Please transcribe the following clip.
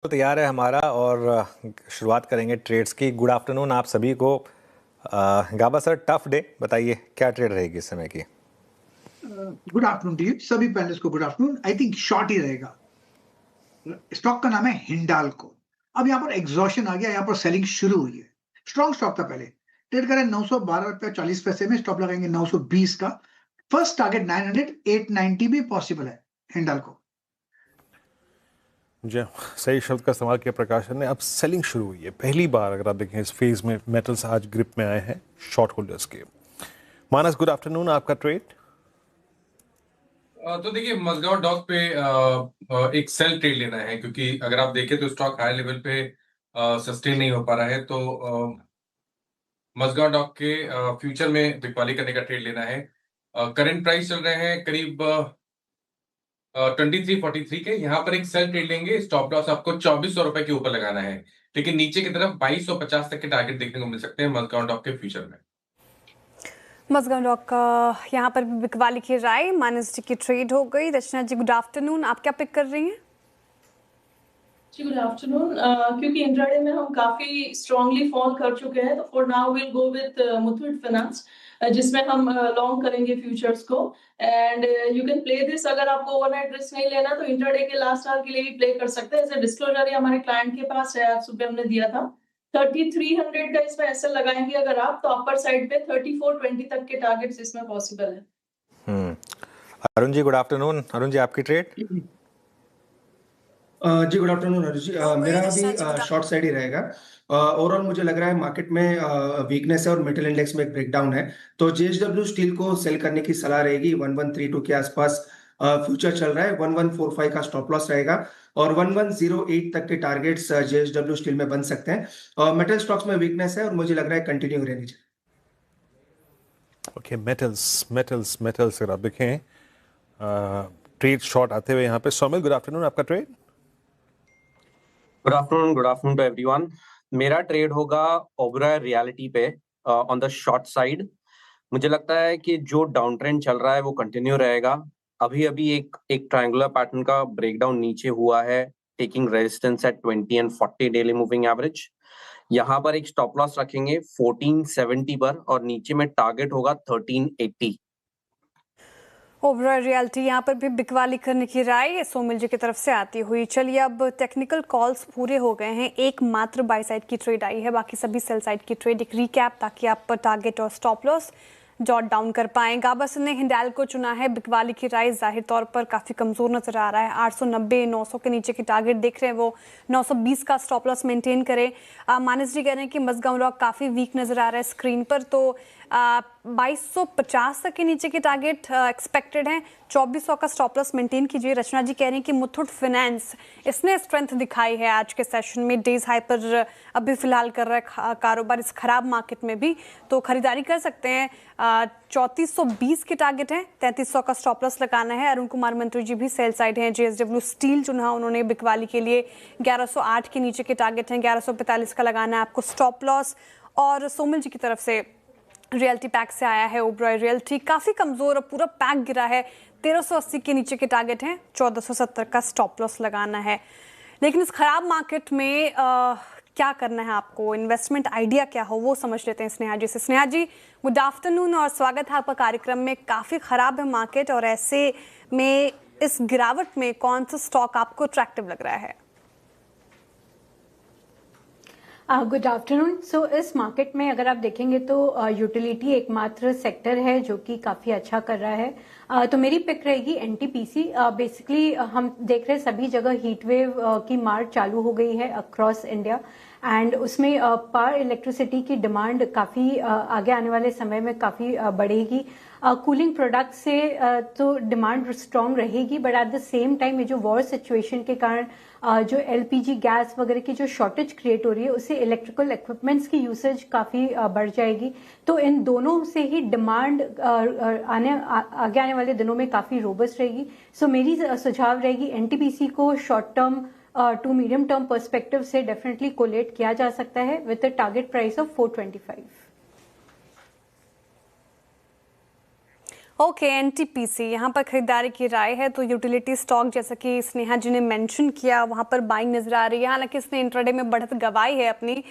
तो तैयार है हमारा और शुरुआत करेंगे ट्रेड्स की। गुड आफ्टरनून आप सभी को। गाबा सर, टफ डे, बताइए क्या ट्रेड रहेगी इस समय की? गुड आफ्टरनून टू यू सभी पैनलिस्ट को। Good afternoon. I think short ही रहेगा। स्टॉक का नाम है हिंडाल्को। अब यहाँ पर एग्जॉशन आ गया, यहाँ पर सेलिंग शुरू हुई है। स्ट्रॉन्ग स्टॉक था, पहले ट्रेड करें 912 रुपया 40 पैसे में, स्टॉप लगाएंगे 920 का। फर्स्ट टारगेट 900, 890 भी पॉसिबल है हिंडाल्को। जी, सही शब्द का इस्तेमाल किया प्रकाशन ने। अब सेलिंग शुरू हुई है पहली बार। अगर आप देखें इस फेज में मेटल्स आज ग्रिप में आए हैं शॉर्ट होल्डर्स के। मानस, गुड आफ्टरनून, आपका ट्रेड? तो देखिए, मजगांव डॉक पे एक सेल ट्रेड लेना है, क्योंकि अगर आप देखें तो स्टॉक हाई लेवल पे सस्टेन नहीं हो पा रहा है। तो मजगांव डॉक के फ्यूचर में बिकवाली करने का ट्रेड लेना है। करंट प्राइस चल रहे हैं करीब 2343 के। यहाँ पर एक सेल ट्रेड लेंगे। स्टॉप लॉस आपको 2400 रुपए के ऊपर लगाना है, लेकिन नीचे की तरफ 2250 तक के टारगेट देखने को मिल सकते हैं मजगांव डॉक के फ्यूचर में। मजगांव डॉक का यहाँ पर बिकवाली की राय। मानस जी की ट्रेड हो गई। रचना जी, गुड आफ्टरनून, आप क्या पिक कर रही हैं? जी, गुड आफ्टरनून। क्योंकि इंट्राडे में हम काफी स्ट्रांगली फॉल कर चुके हैं, तो for now will go with Muthoot finance, जिसमें हम लॉन्ग करेंगे फ्यूचर्स को। And you can play this. अगर आपको ओवरनाइट रिस्क नहीं लेना तो इंट्राडे के लास्ट आवर के लिए भी प्ले कर सकते हैं। एज डिस्क्लोजर ये हमारे क्लाइंट के पास है, आज सुबह हमने दिया था 3300 का इसमें एसएल लगाएंगे अगर आप, तो अपर साइड पे 3420 तक के टारगेट्स इसमें पॉसिबल है। Arun ji, good afternoon. अरुण जी, आपकी ट्रेड? जी, गुड आफ्टरनून अरुण जी। मेरा अभी शॉर्ट साइड ही रहेगा। ओवरऑल मुझे लग रहा है मार्केट में वीकनेस है और मेटल इंडेक्स में एक ब्रेकडाउन है, तो जेएसडब्ल्यू स्टील को सेल करने की सलाह रहेगी। 1132 के आसपास फ्यूचर चल रहा है। 1145 का स्टॉप लॉस रहेगा और 1108 तक के टारगेट्स जेएसडब्ल्यू स्टील में बन सकते हैं। मेटल स्टॉक्स में वीकनेस है और मुझे लग रहा है कंटिन्यू रहनी चाहिए। ओके, मेटल्स अगर आप देखें ट्रेड शॉर्ट आते हुए यहाँ पे। सोमिल, गुड आफ्टरनून, आपका trade? Good afternoon to everyone. मेरा ट्रेड होगा ओबेरॉय रियलिटी पे ऑन द शॉर्ट साइड। मुझे लगता है कि जो डाउन ट्रेंड चल रहा है वो कंटिन्यू रहेगा। अभी एक ट्रायंगुलर पैटर्न का ब्रेकडाउन नीचे हुआ है, taking resistance at 20 and 40 daily moving average. यहाँ पर एक स्टॉप लॉस रखेंगे 1470 पर और नीचे में टारगेट होगा 1380। ओबेरॉय रियल्टी यहाँ पर भी बिकवाली करने की राय सोमिल जी की तरफ से आती हुई। चलिए, अब टेक्निकल कॉल्स पूरे हो गए हैं, एक मात्र बाय साइड की ट्रेड आई है, बाकी सभी सेल साइड की ट्रेड। एक रीकैप ताकि आप टारगेट और स्टॉप लॉस जॉट डाउन कर पाएं। गाबा सर ने हिंडाल्को चुना है। बिकवाली की राय जाहिर तौर पर काफ़ी कमज़ोर नजर आ रहा है। 890 900 के नीचे की टारगेट देख रहे हैं वो। 920 का स्टॉप लॉस मेंटेन करें। मानस जी कह रहे हैं कि मजगांव डॉक काफ़ी वीक नज़र आ रहा है स्क्रीन पर, तो 2250 तक के नीचे के टारगेट एक्सपेक्टेड हैं। 2400 का स्टॉप लॉस मेंटेन कीजिए। रचना जी कह रही हैं कि मुथूट फाइनेंस इसने स्ट्रेंथ दिखाई है आज के सेशन में, डेज हाई पर अभी फिलहाल कर रहा है कारोबार इस खराब मार्केट में भी, तो खरीदारी कर सकते हैं। 3420 के टारगेट हैं, 3300 का स्टॉप लॉस लगाना है। अरुण कुमार मंत्री जी भी सेल साइड हैं। जेएसडब्ल्यू स्टील चुना उन्होंने बिकवाली के लिए। 1108 के नीचे के टारगेट हैं, 1145 का लगाना है आपको स्टॉप लॉस। और सोमिल जी की तरफ से रियल्टी पैक से आया है ओबेरॉय रियल्टी, काफ़ी कमज़ोर, अब पूरा पैक गिरा है। 1380 के नीचे के टारगेट हैं, 1470 का स्टॉप लॉस लगाना है। लेकिन इस खराब मार्केट में क्या करना है आपको, इन्वेस्टमेंट आइडिया क्या हो, वो समझ लेते हैं स्नेहा जी से। स्नेहा जी, गुड आफ्टरनून और स्वागत है आपका कार्यक्रम में। काफ़ी ख़राब है मार्केट और ऐसे में इस गिरावट में कौन सा स्टॉक आपको अट्रैक्टिव लग रहा है? Good afternoon. सो इस मार्केट में अगर आप देखेंगे तो यूटिलिटी एकमात्र सेक्टर है जो कि काफ़ी अच्छा कर रहा है। तो मेरी पिक रहेगी एनटीपीसी। बेसिकली हम देख रहे हैं सभी जगह हीट वेव की मार चालू हो गई है अक्रॉस इंडिया, एंड उसमें पावर इलेक्ट्रिसिटी की डिमांड काफ़ी आगे आने वाले समय में काफ़ी बढ़ेगी। कूलिंग प्रोडक्ट से तो डिमांड स्ट्रॉन्ग रहेगी, but at the same time ये जो वॉर सिचुएशन के कारण जो एलपीजी गैस वगैरह की जो शॉर्टेज क्रिएट हो रही है, उससे इलेक्ट्रिकल इक्विपमेंट्स की यूसेज काफ़ी बढ़ जाएगी। तो इन दोनों से ही डिमांड आगे आने वाले दिनों में काफ़ी रोबस्ट रहेगी। सो मेरी सुझाव रहेगी एनटीपीसी को short term to medium term perspective से डेफिनेटली कोलेट किया जा सकता है with a target price of 425। Okay, NTPC यहाँ पर खरीदारी की राय है। तो यूटिलिटी स्टॉक जैसा कि स्नेहा जी ने मेंशन किया, वहां पर बाइंग नजर आ रही है। हालांकि इसने इंट्राडे में बढ़त गवाई है अपनी,